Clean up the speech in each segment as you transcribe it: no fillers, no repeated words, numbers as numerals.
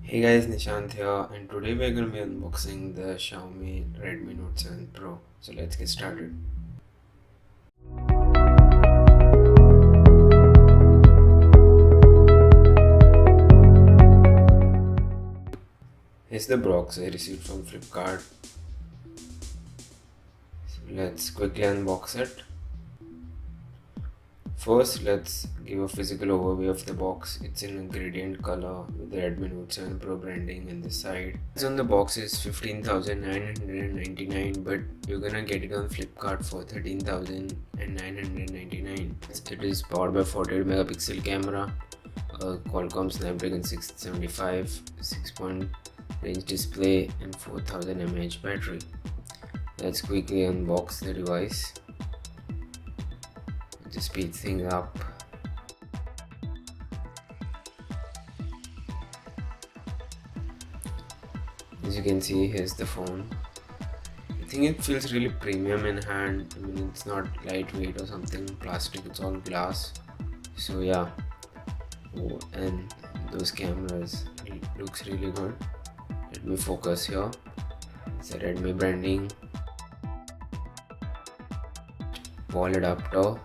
Hey guys, Nishant here, and today we're going to be unboxing the Xiaomi Redmi Note 7 Pro. So let's get started. Here's the box I received from Flipkart. So let's quickly unbox it. First, let's give a physical overview of the box. It's in a gradient color with the Redmi Note 7 Pro branding on the side. It's on the box is 15,999, but you're gonna get it on Flipkart for 13,999. It is powered by 48 megapixel camera, a Qualcomm Snapdragon 675, 6-point range display, and 4000 mAh battery. Let's quickly unbox the device to speed things up. As you can see, here's the phone. I think it feels really premium in hand. I mean, it's not lightweight or something plastic, it's all glass. So yeah, oh, and those cameras, it looks really good. Let me focus here. It's a Redmi branding, wall adapter,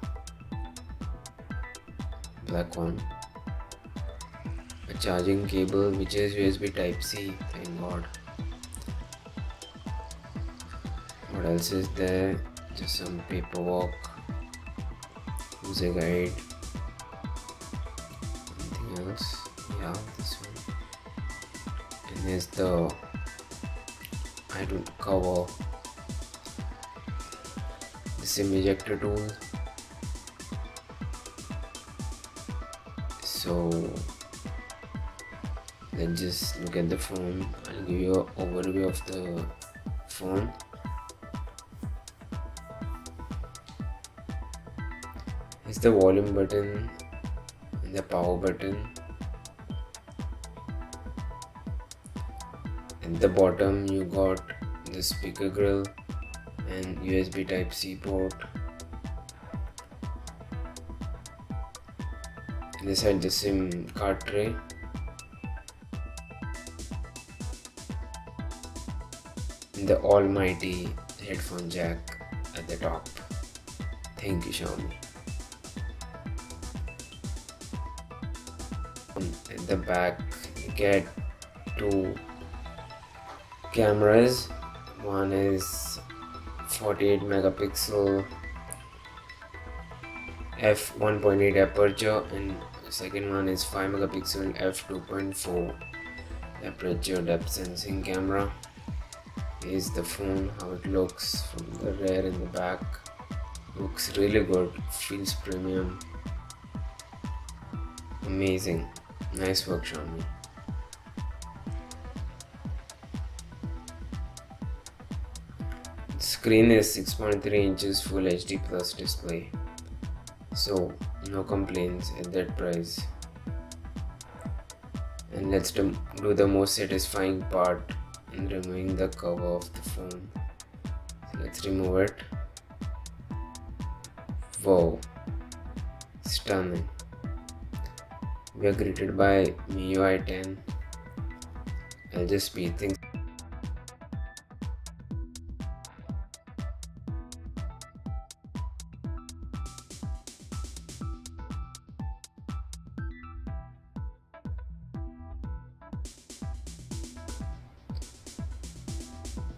black one, a charging cable which is USB Type-C, thank god. What else is there? Just some paperwork, user guide, anything else? Yeah, this one. And here's the cover, the SIM ejector tool. So let's just look at the phone. I'll give you an overview of the phone. Here's the volume button and the power button. At the bottom you got the speaker grill and USB Type-C port. And this had the SIM card tray. And the almighty headphone jack at the top. Thank you, Xiaomi. At the back you get two cameras. One is 48 megapixel f1.8 aperture and the second one is 5 megapixel f2.4 aperture depth sensing camera. Here's the phone, how it looks from the rear and the back. Looks really good, feels premium. Amazing, nice work, Xiaomi. Screen is 6.3 inches Full HD Plus display, so no complaints at that price. And let's do the most satisfying part in removing the cover of the phone. So let's remove it. Wow, stunning. We are greeted by MIUI 10. I'll just speed things.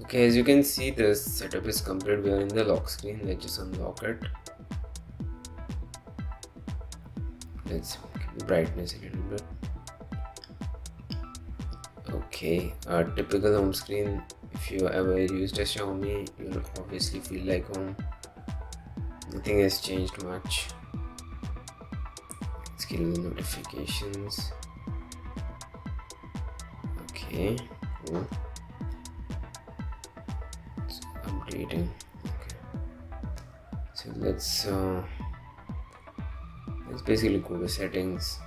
Okay, as you can see, the setup is complete. We are in the lock screen. Let's just unlock it. Let's give the brightness a little bit. Okay, a typical home screen. If you ever used a Xiaomi, you'll obviously feel like home. Nothing has changed much. Let's get the notifications. Okay, cool. Updating. Okay, so let's basically go to settings,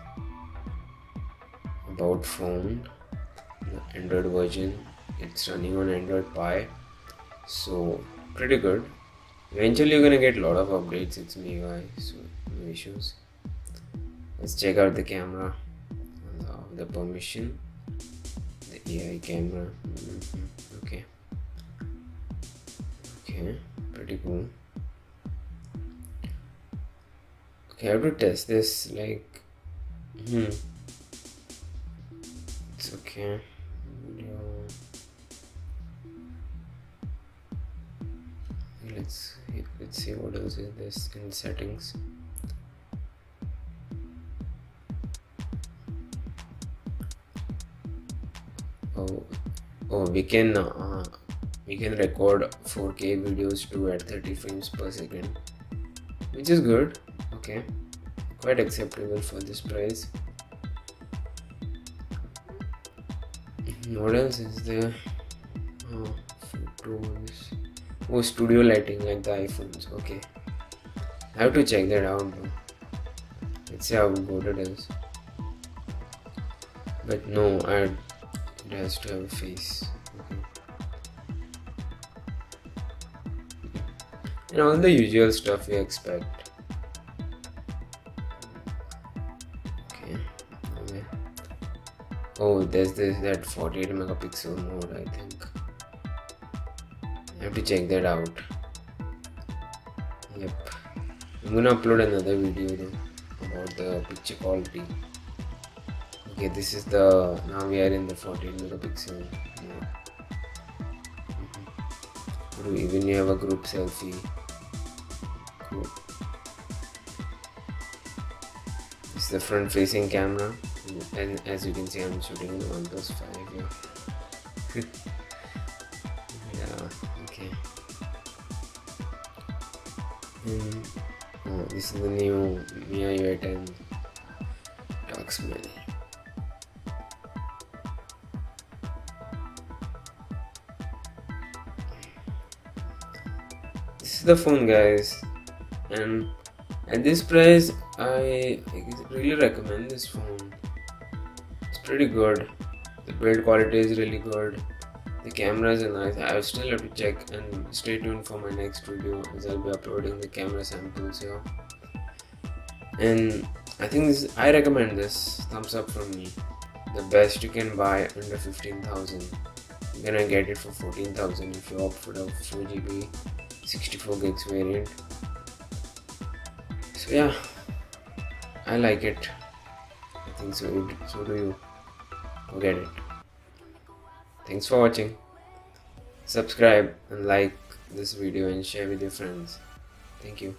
about phone, the Android version. It's running on Android Pie, so pretty good. Eventually you're gonna get a lot of updates. It's MIUI, so no issues. Let's check out the camera, the permission. AI camera. Okay. Okay, pretty cool. Okay, I have to test this. Like, it's okay. Video. Let's see what else is this in settings. Oh, we can record 4K videos too at 30 frames per second, which is good. Okay, quite acceptable for this price. What else is there? Photos. Oh, studio lighting like the iPhones. Okay, I have to check that out though. Let's see how good it is. But no, it has to have a face. Okay. And all the usual stuff you expect. Okay. Oh, there's that 48 megapixel mode, I think. I have to check that out. Yep. I'm gonna upload another video though about the picture quality. Okay, this is now we are in the 48 megapixel mode. Even you have a group selfie. Cool. This is the front facing camera, and as you can see I'm shooting the OnePlus 5 here. Yeah, okay. And this is the new MIUI 10 Talks Manager. This is the phone, guys, and at this price I really recommend this phone. It's pretty good. The build quality is really good. The cameras are nice. I still have to check, and stay tuned for my next video as I'll be uploading the camera samples here. And I think I recommend this. Thumbs up from me. The best you can buy under 15,000. You're gonna get it for 14,000 if you opt for the 4GB 64 gigs variant. So yeah, I like it. I think so do you. Forget it. Thanks for watching. Subscribe and like this video and share with your friends. Thank you.